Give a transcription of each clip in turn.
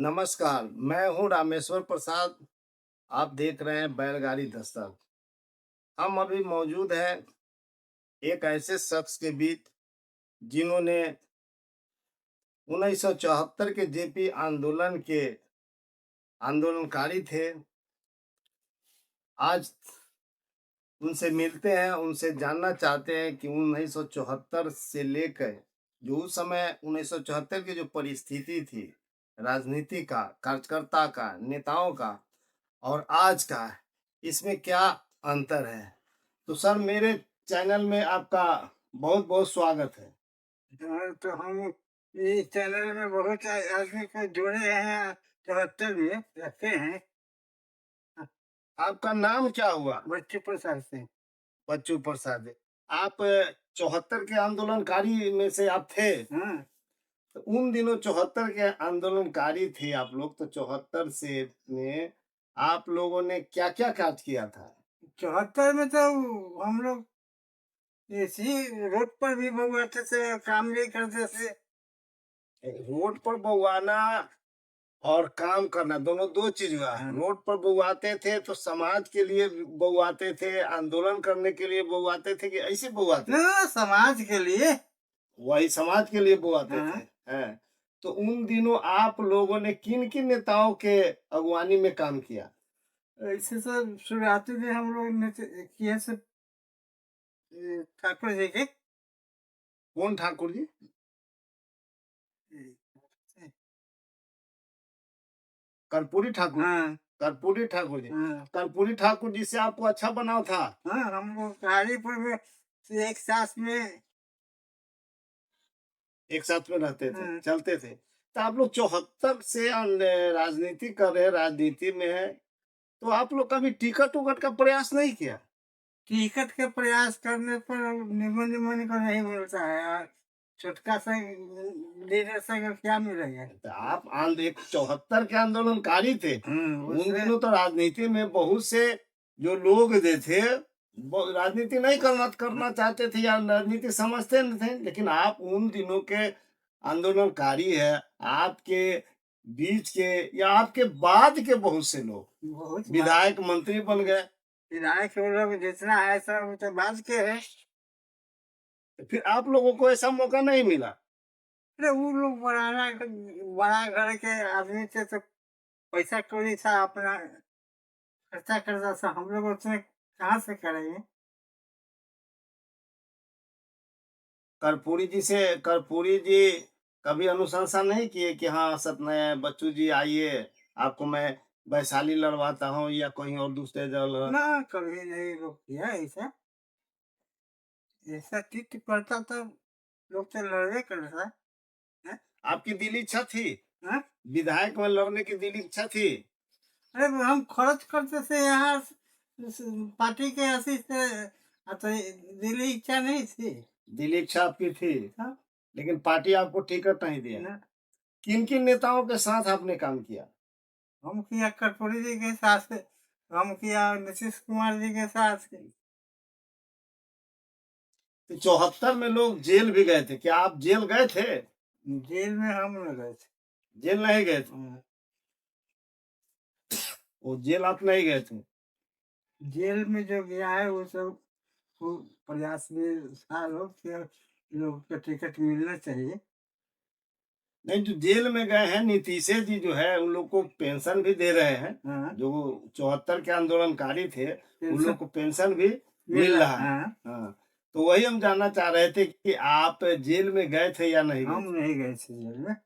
नमस्कार, मैं हूँ रामेश्वर प्रसाद। आप देख रहे हैं बैलगाड़ी दस्तक। हम अभी मौजूद हैं एक ऐसे शख्स के बीच जिन्होंने 1974 के जेपी आंदोलन के आंदोलनकारी थे। आज उनसे मिलते हैं, उनसे जानना चाहते हैं कि 1974 से लेकर जो उस समय 1974 की जो परिस्थिति थी, राजनीति का, कार्यकर्ता का, नेताओं का और आज का, इसमें क्या अंतर है। तो सर, मेरे चैनल में आपका बहुत बहुत स्वागत है। हाँ, तो हम इस चैनल में बहुत आदमी को जोड़े हैं, 74 में रखे हैं। आपका नाम क्या हुआ? बच्चू प्रसाद सिंह। बच्चू प्रसाद। आप 74 के आंदोलनकारी में से आप थे। हाँ, तो उन दिनों 74 के आंदोलनकारी थे आप लोग, तो 74 से में आप लोगों ने क्या क्या काज किया था? 74 में तो हम लोग इसी रोड पर भी बउआते थे, काम भी करते थे। रोड पर बउआना और काम करना दोनों दो चीज हुआ। हाँ। रोड पर बउआते थे तो समाज के लिए बउआते थे, आंदोलन करने के लिए बउआते थे कि ऐसे बउआते थे? ना, समाज के लिए। वही समाज के लिए बउआते थे। हाँ, हैं। तो उन दिनों आप लोगों ने किन किन नेताओं के अगुवानी में काम किया? ऐसे सब शुरुआती में हम लोग ने किए से ठाकुर जी के। कौन ठाकुर जी? कर्पूरी ठाकुर। हाँ, कर्पूरी ठाकुर जी। हाँ, कर्पूरी ठाकुर जी से आपको अच्छा बनाव था? हाँ, हम लोग हाजीपुर में एक साथ में। एक साथ में रहते थे, हाँ, चलते थे। तो आप लोग 74 से राजनीति कर रहे हैं, राजनीति में है, तो आप लोग कभी टिकट उकट का प्रयास नहीं किया? टिकट के प्रयास करने पर निमन निमन का नहीं मिलता है यार। छोटका सा लीडर से का क्या मिलेगा। तो आप एक 74 के आंदोलनकारी थे। उन उससे दिनों तो राजनीति में बहुत से जो लोग जो थे वो राजनीति नहीं करना करना चाहते थे या राजनीति समझते नहीं थे, लेकिन आप उन दिनों के आंदोलनकारी है। आपके बीच के या आपके बाद के बहुत से लोग बहुत विधायक मंत्री बन गए। विधायक लोग जितना है सब तो बात के है। फिर आप लोगों को ऐसा मौका नहीं मिला? अरे वो लोग बड़ा घर के आदमी थे तो पैसा कौड़ी था, अपना खर्चा करता था। हम लोग उसमें कहाँ से करेंगे। कर्पूरी जी कभी अनुशंसा नहीं किए कि हाँ सत्य बच्चू जी आइए, आपको मैं वैशाली लड़वाता हूँ या कहीं और दूसरे जगह? ना, कभी नहीं लोग किया ऐसा। ऐसा चित्त पड़ता तो लोग तो लड़वे करता है। आपकी दिली इच्छा थी? हाँ? विधायक में लड़ने की दिली इच्छा थी? अरे हम खर्च करते थे यहाँ पार्टी के आशीष से। तो दिली इच्छा नहीं थी। दिली इच्छा आपकी थी, हाँ? लेकिन पार्टी आपको टिकट नहीं दिया। ना, किन किन नेताओं के साथ आपने काम किया? हम किया कर्पूरी जी के साथ, हम किया नीतीश कुमार जी के साथ। 74 में लोग जेल भी गए थे, क्या आप जेल गए थे? जेल में हम न गए थे। जेल नहीं गए थे? हाँ। वो जेल आप नहीं गए थे? जेल में जो गया है वो सब वो प्रयास में था लोग कि लोग को टिकट मिलना चाहिए। नहीं, जो जेल में गए हैं नीतीश जी जो है उन लोग को पेंशन भी दे रहे हैं। हाँ, जो 74 के आंदोलनकारी थे उन पेंशन लोग को पेंशन भी मिल मिल रहा। रहा है। हाँ, हाँ। तो वही हम जानना चाह रहे थे कि आप जेल में गए थे या नहीं गए हम थे? नहीं गए थे जेल में।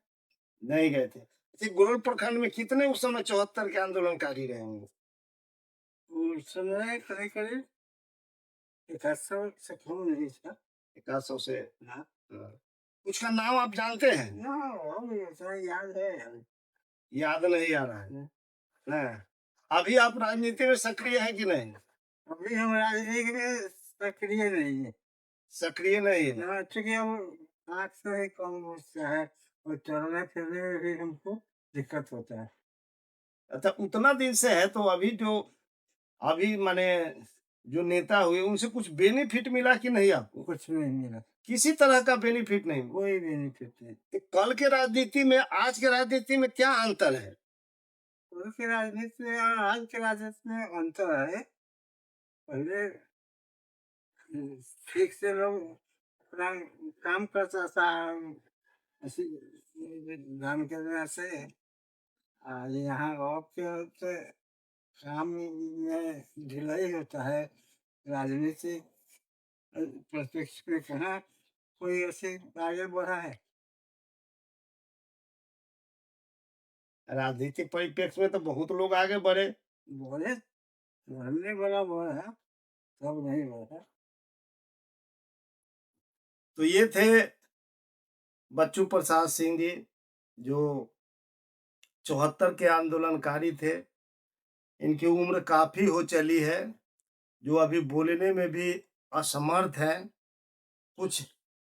नहीं गए थे। अच्छा, गुरल प्रखंड में कितने उस समय 74 के आंदोलनकारी रहे होंगे? उस समय करीब करीब 100 से कम नहीं था। 100 से? हाँ। हाँ। कुछ का नाम आप जानते हैं? ना, हम ऐसा याद है। याद नहीं आ रहा है? हाँ। हाँ। अभी आप राजनीति में सक्रिय हैं कि नहीं? अभी हम राजनीति में सक्रिय नहीं है। सक्रिय नहीं है? ना, चूंकि हम आँख से ही कम होता है और चलने फिरने में भी हमको दिक्कत होता है। अच्छा, उतना दिन से है तो अभी माने जो नेता हुए उनसे कुछ बेनिफिट मिला कि नहीं आपको? कुछ नहीं मिला। किसी तरह का बेनिफिट नहीं हुआ। कोई बेनिफिट नहीं। तो कल के राजनीति में आज के राजनीति में क्या अंतर है? कल के राजनीति में और आज के राजनीति में अंतर है। पहले ठीक से लोग अपना काम करता था, ऐसी काम के वजह से। आज यहाँ अब क्या होता है, काम में ढिलाई होता है। राजनीति परिप्रेक्ष्य में कहाँ कोई ऐसे आगे बढ़ा है। राजनीतिक परिप्रेक्ष्य में तो बहुत लोग आगे बढ़े। बढ़े, बढ़ने वाला बढ़ा, सब नहीं बढ़ा। तो ये थे बच्चू प्रसाद सिंह जी, जो 74 के आंदोलनकारी थे। इनकी उम्र काफी हो चली है, जो अभी बोलने में भी असमर्थ है। कुछ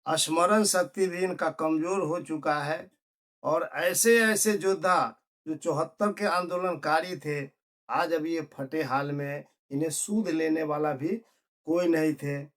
स्मरण शक्ति भी इनका कमजोर हो चुका है। और ऐसे ऐसे योद्धा जो 74 के आंदोलनकारी थे, आज अभी ये फटे हाल में, इन्हें सूद लेने वाला भी कोई नहीं थे।